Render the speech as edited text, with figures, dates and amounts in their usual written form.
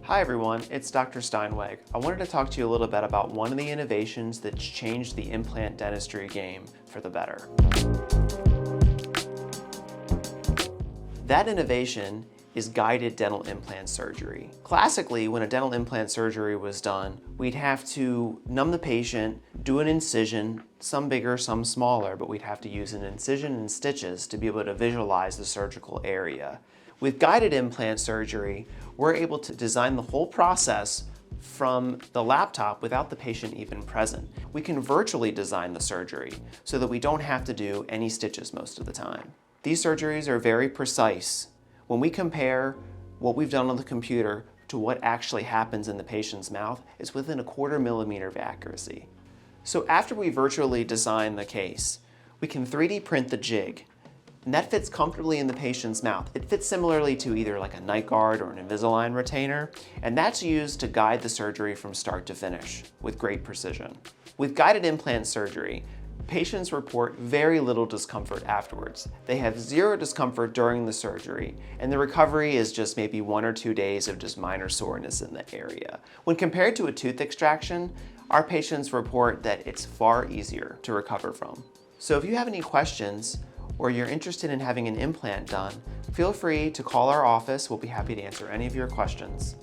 Hi everyone, it's Dr. Steinweg. I wanted to talk to you a little bit about one of the innovations that's changed the implant dentistry game for the better. That innovation is guided dental implant surgery. Classically, when a dental implant surgery was done, we'd have to numb the patient, do an incision, some bigger, some smaller, but we'd have to use an incision and stitches to be able to visualize the surgical area. With guided implant surgery, we're able to design the whole process from the laptop without the patient even present. We can virtually design the surgery so that we don't have to do any stitches most of the time. These surgeries are very precise. When we compare what we've done on the computer to what actually happens in the patient's mouth, it's within a 1/4 millimeter of accuracy. So after we virtually design the case, we can 3D print the jig, and that fits comfortably in the patient's mouth. It fits similarly to either like a night guard or an Invisalign retainer, and that's used to guide the surgery from start to finish with great precision. With guided implant surgery, patients report very little discomfort afterwards. They have zero discomfort during the surgery, and the recovery is just maybe 1 or 2 days of just minor soreness in the area. When compared to a tooth extraction, our patients report that it's far easier to recover from. So if you have any questions or you're interested in having an implant done, feel free to call our office. We'll be happy to answer any of your questions.